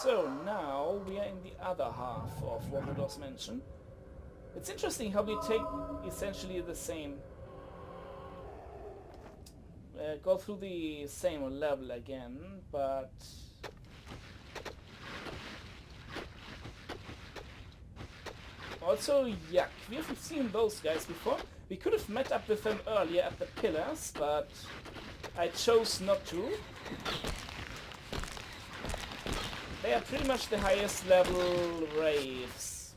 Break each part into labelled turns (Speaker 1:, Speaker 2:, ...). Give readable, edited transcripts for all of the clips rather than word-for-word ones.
Speaker 1: So now we are in the other half of Waterdoor's mansion. It's interesting how we take essentially the same... go through the same level again, but... Also, yuck. We haven't seen those guys before. We could have met up with them earlier at the pillars, but I chose not to. They are pretty much the highest level Wraiths.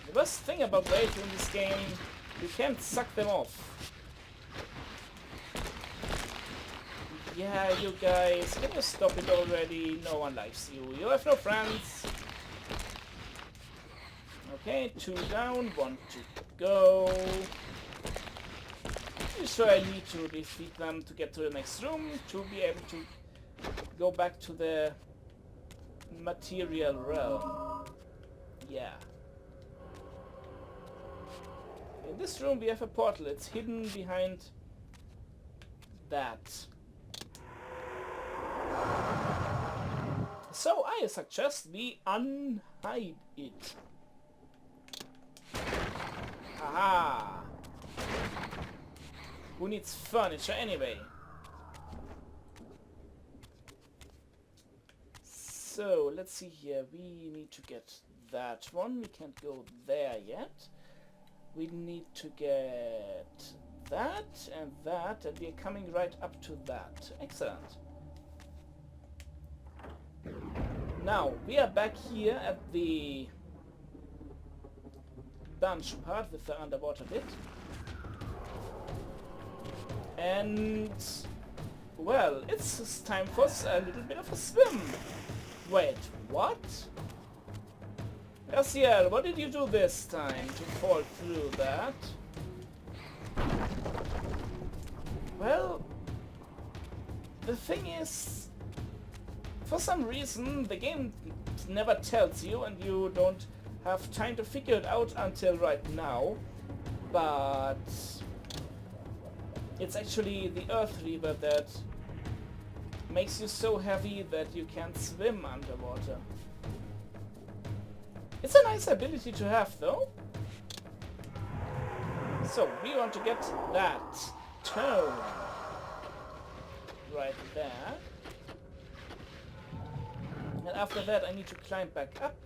Speaker 1: The worst thing about Wraiths in this game, you can't suck them off. Yeah, you guys, can you stop it already? No one likes you. You have no friends. Okay, 2 down, 1 to go. Pretty sure I need to defeat them to get to the next room to be able to go back to the material realm. Yeah. In this room we have a portal. It's hidden behind that. So I suggest we unhide it. Aha! Who needs furniture anyway? So, let's see here. We need to get that one. We can't go there yet. We need to get that, and we are coming right up to that. Excellent. Now, we are back here at the dungeon part with the underwater bit. And, well, it's time for a little bit of a swim. Wait, what? Yaciel, what did you do this time to fall through that? Well, the thing is, for some reason the game never tells you and you don't have time to figure it out until right now, but it's actually the Earth Reaver that makes you so heavy that you can't swim underwater. It's a nice ability to have though. So we want to get that tone right there. And after that I need to climb back up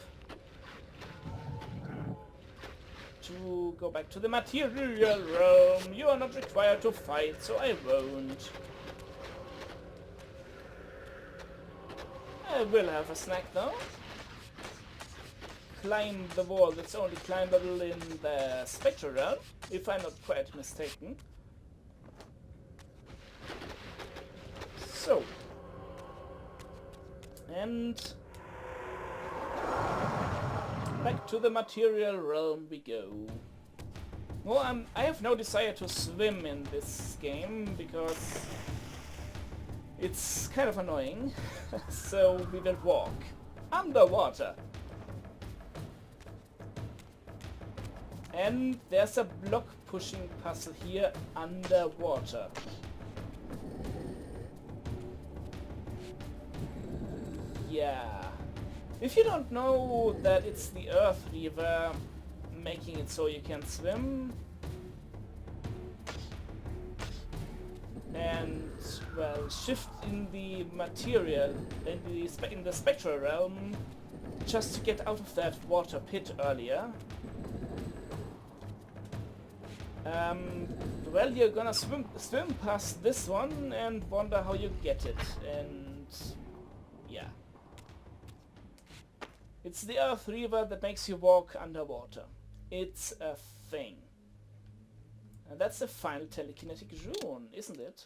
Speaker 1: to go back to the material realm. You are not required to fight, so I won't. I will have a snack though. Climb the wall that's only climbable in the Spectral realm, if I'm not quite mistaken. So. And back to the material realm we go. Well, I have no desire to swim in this game because it's kind of annoying. So we will walk underwater. And there's a block pushing puzzle here underwater. Yeah. If you don't know that it's the Earth Reaver making it so you can swim, and well, shift in the material, in the Spectral realm, just to get out of that water pit earlier, well, you're gonna swim past this one and wonder how you get it, and yeah. It's the Earth Reaver that makes you walk underwater. It's a thing. And that's the final telekinetic rune, isn't it?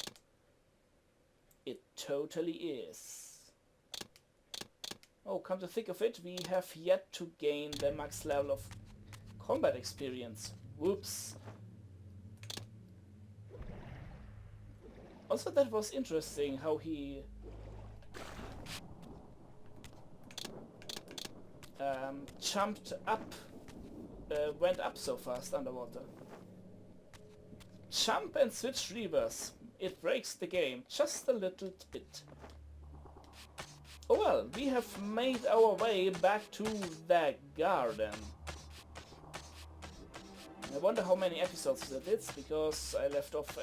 Speaker 1: It totally is. Oh, come to think of it, we have yet to gain the max level of combat experience. Whoops. Also, that was interesting how he jumped up, went up so fast underwater. Jump and switch reverse. It breaks the game just a little bit. Oh well, we have made our way back to the garden. I wonder how many episodes that is, because I left off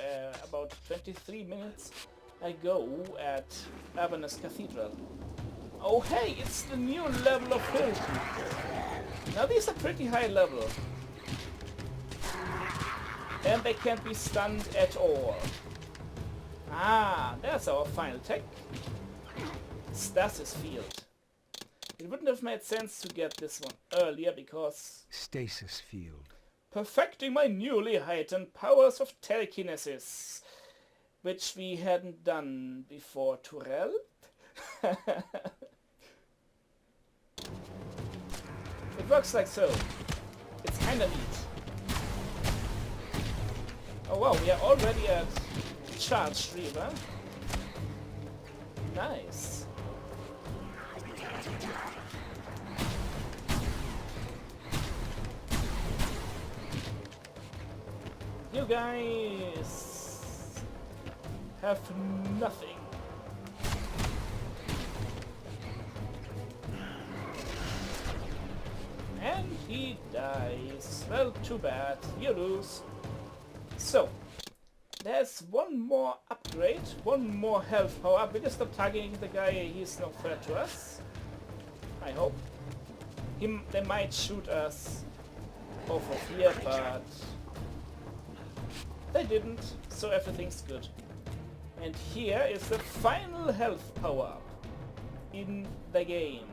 Speaker 1: about 23 minutes ago at Avernus Cathedral. Oh hey, it's the new level of hill people. Now these are pretty high level. And they can't be stunned at all. Ah, there's our final tech. Stasis field. It wouldn't have made sense to get this one earlier because...
Speaker 2: Stasis field.
Speaker 1: Perfecting my newly heightened powers of telekinesis. Which we hadn't done before, Turel. It works like so. It's kinda neat. Oh wow, we are already at Charged Reaver. Nice. You guys have nothing. And he dies. Well, too bad. You lose. So, there's one more upgrade, one more health power up. We can stop targeting the guy, he's no threat to us. I hope. They might shoot us off of here, but they didn't, so everything's good. And here is the final health power up in the game.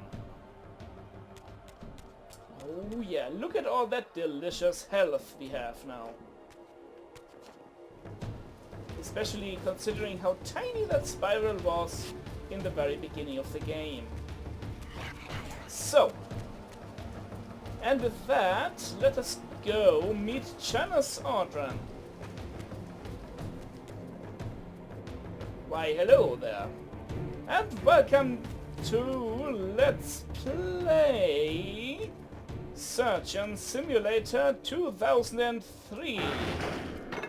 Speaker 1: Oh yeah, look at all that delicious health we have now. Especially considering how tiny that spiral was in the very beginning of the game. So, and with that, let us go meet Janos Audran. Why, hello there. And welcome to Let's Play Surgeon Simulator 2003.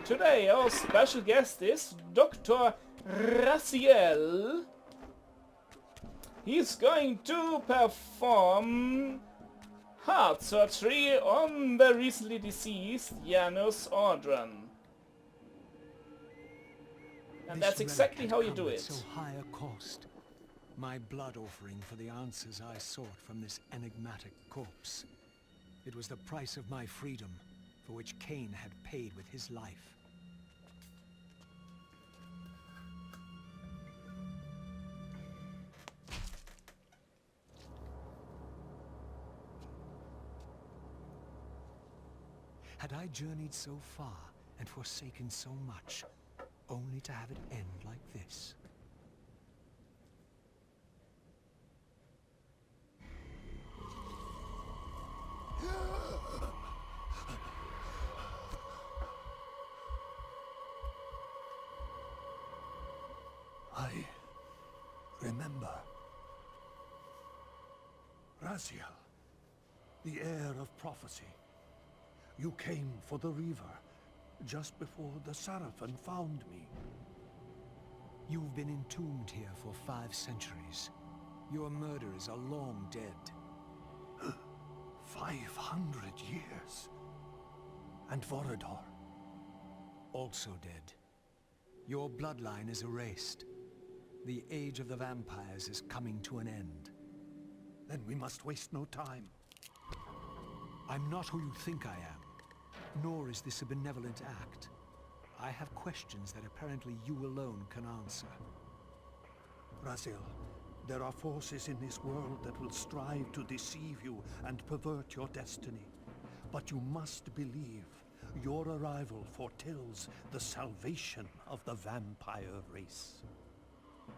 Speaker 1: Today our special guest is Dr. Raziel. He's going to perform heart surgery on the recently deceased Janos Audran. And that's exactly how you do it.
Speaker 2: So high a cost. My blood offering for the answers I sought from this enigmatic corpse. It was the price of my freedom, for which Cain had paid with his life. Had I journeyed so far and forsaken so much, only to have it end like this?
Speaker 3: I remember. Raziel, the heir of prophecy. You came for the Reaver, just before the Seraphim found me.
Speaker 2: You've been entombed here for 5 centuries. Your murderers are long dead.
Speaker 3: 500 years. And Vorador?
Speaker 2: Also dead. Your bloodline is erased. The age of the vampires is coming to an end.
Speaker 3: Then we must waste no time.
Speaker 2: I'm not who you think I am, nor is this a benevolent act. I have questions that apparently you alone can answer.
Speaker 3: Raziel, there are forces in this world that will strive to deceive you and pervert your destiny. But you must believe your arrival foretells the salvation of the vampire race.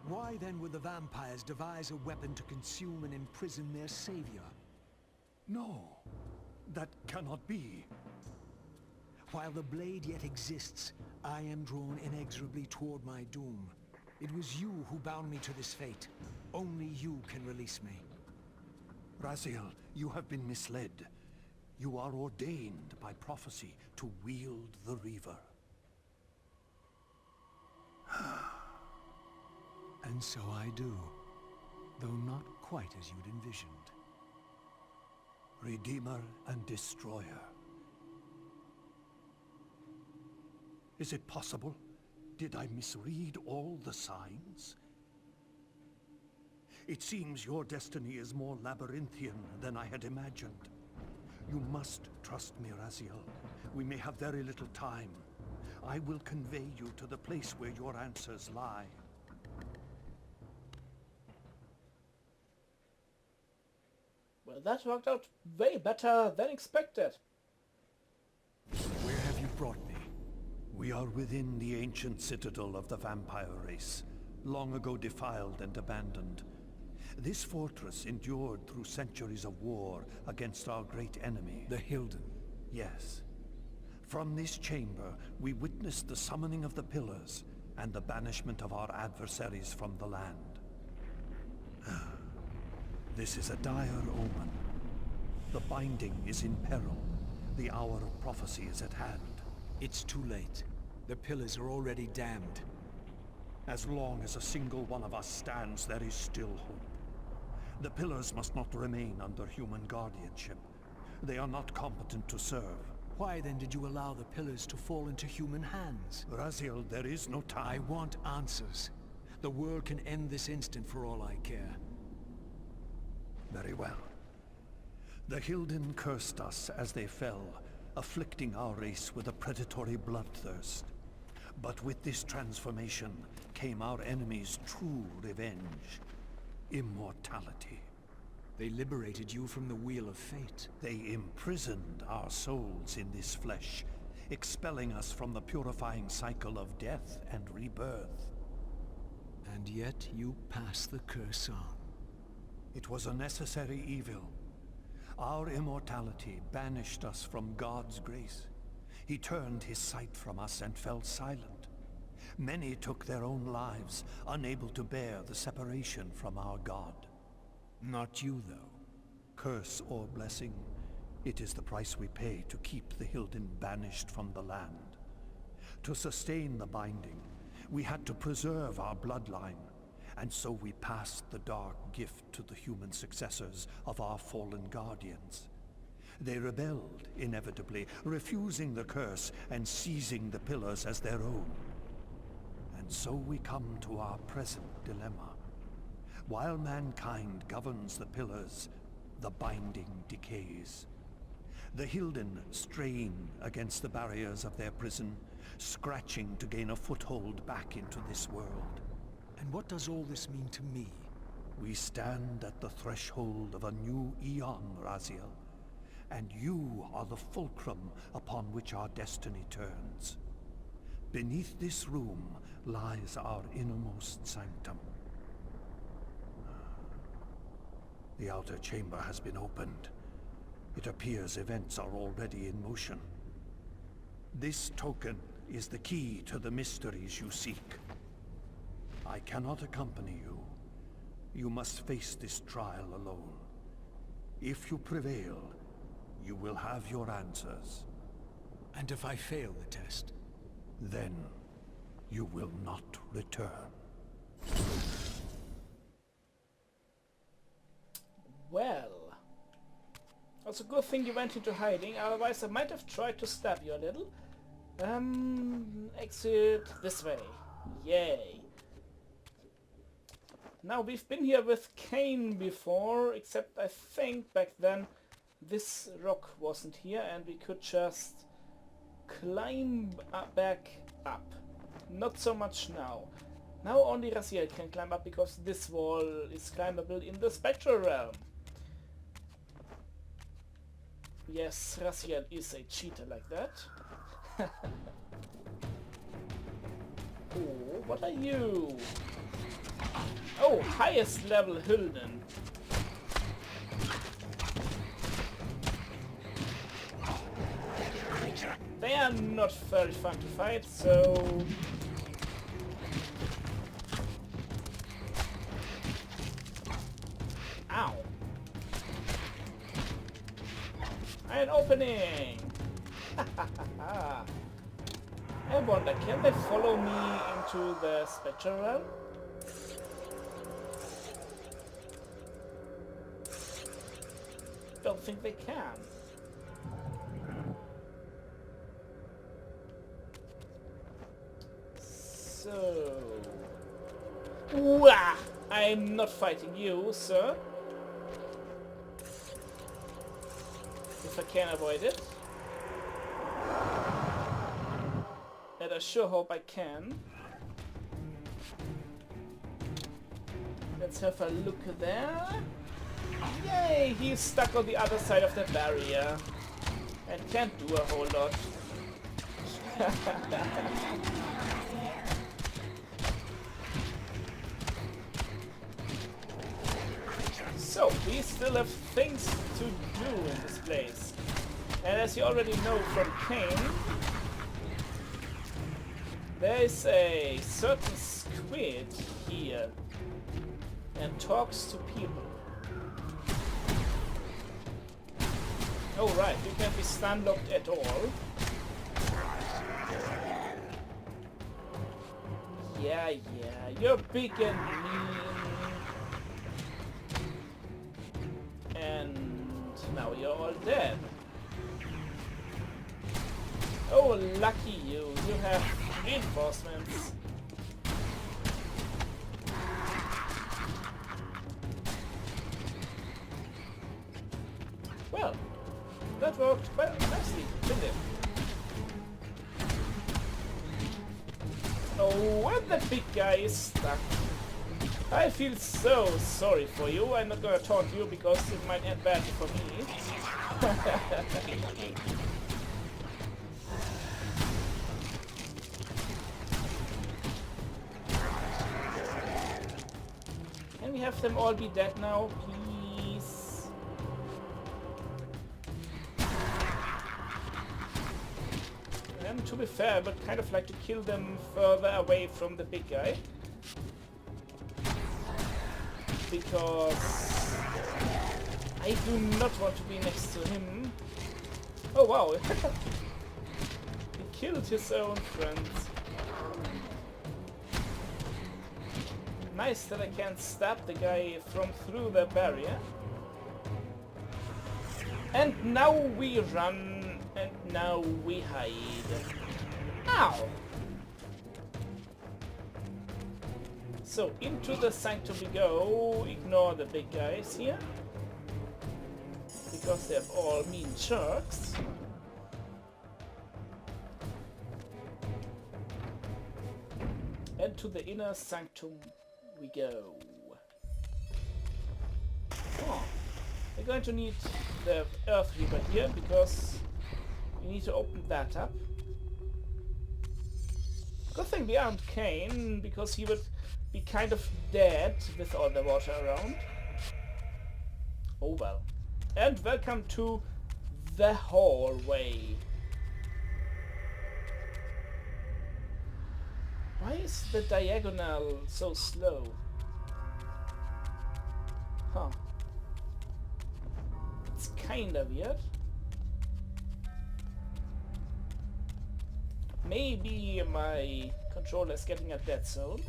Speaker 2: Why then would the vampires devise a weapon to consume and imprison their savior?
Speaker 3: No, that cannot be.
Speaker 2: While the blade yet exists, I am drawn inexorably toward my doom. It was you who bound me to this fate. Only you can release me.
Speaker 3: Raziel, you have been misled. You are ordained by prophecy to wield the Reaver.
Speaker 2: And so I do. though not quite as you'd envisioned.
Speaker 3: Redeemer and Destroyer. Is it possible? Did I misread all the signs? It seems your destiny is more labyrinthian than I had imagined. You must trust me, Raziel. We may have very little time. I will convey you to the place where your answers lie.
Speaker 1: Well, that worked out way better than expected.
Speaker 2: Where have you brought me?
Speaker 3: We are within the ancient citadel of the vampire race, long ago defiled and abandoned. This fortress endured through centuries of war against our great enemy.
Speaker 2: The Hilden.
Speaker 3: Yes. From this chamber, we witnessed the summoning of the Pillars and the banishment of our adversaries from the land. This is a dire omen. The Binding is in peril. The hour of prophecy is at hand.
Speaker 2: It's too late. The Pillars are already damned.
Speaker 3: As long as a single one of us stands, there is still hope. The Pillars must not remain under human guardianship. They are not competent to serve.
Speaker 2: Why then did you allow the Pillars to fall into human hands?
Speaker 3: Raziel, there is no time.
Speaker 2: I want answers. The world can end this instant for all I care.
Speaker 3: Very well. The Hilden cursed us as they fell, afflicting our race with a predatory bloodthirst. But with this transformation came our enemy's true revenge. Immortality.
Speaker 2: They liberated you from the Wheel of Fate.
Speaker 3: They imprisoned our souls in this flesh, expelling us from the purifying cycle of death and rebirth.
Speaker 2: And yet you pass the curse on.
Speaker 3: It was a necessary evil. Our immortality banished us from God's grace. He turned his sight from us and fell silent. Many took their own lives, unable to bear the separation from our God.
Speaker 2: Not you, though.
Speaker 3: Curse or blessing, it is the price we pay to keep the Hilden banished from the land. To sustain the Binding, we had to preserve our bloodline, and so we passed the dark gift to the human successors of our fallen guardians. They rebelled, inevitably, refusing the curse and seizing the Pillars as their own. And so we come to our present dilemma. While mankind governs the Pillars, the Binding decays. The Hilden strain against the barriers of their prison, scratching to gain a foothold back into this world.
Speaker 2: And what does all this mean to me?
Speaker 3: We stand at the threshold of a new eon, Raziel. And you are the fulcrum upon which our destiny turns. Beneath this room lies our innermost sanctum. The outer chamber has been opened. It appears events are already in motion. This token is the key to the mysteries you seek. I cannot accompany you. You must face this trial alone. If you prevail, you will have your answers.
Speaker 2: And if I fail the test?
Speaker 3: Then you will not return.
Speaker 1: Well, it's a good thing you went into hiding, otherwise I might have tried to stab you a little. Exit this way. Yay. Now, we've been here with Cain before, except I think back then this rock wasn't here and we could just climb back up. Not so much now. Now only Raziel can climb up because this wall is climbable in the Spectral Realm. Yes, Raziel is a cheater like that. Oh, what are you? Oh, highest level Hilden. They are not very fun to fight, so... Ow! An opening! I wonder, can they follow me into the Spectral Realm? think they can. So... Wah! I'm not fighting you, sir. If I can avoid it. And I sure hope I can. Let's have a look there. Yay! He's stuck on the other side of the barrier. And can't do a whole lot. So, we still have things to do in this place. And as you already know from Kane, there is a certain squid here and talks to people. Oh right, you can't be stun-locked at all. Yeah, you're big and mean. And now you're all dead. Oh, lucky you. You have reinforcements. Well, that worked well, nicely, didn't it? Oh, and the big guy is stuck. I feel so sorry for you. I'm not gonna taunt you because it might end badly for me. Can we have them all be dead now, please? And to be fair, I would kind of like to kill them further away from the big guy. Because I do not want to be next to him. Oh wow, he killed his own friends. Nice that I can stab the guy from through the barrier. And now we run, and now we hide. Ow! So, into the sanctum we go. Ignore the big guys here. Because they're all mean sharks. And to the inner sanctum we go. Oh, we're going to need the Earth Reaper here because we need to open that up. Good thing we aren't Kane, because he would be kind of dead with all the water around. Oh well. And welcome to the hallway. Why is the diagonal so slow? Huh. It's kinda weird. Maybe my controller is getting a dead zone.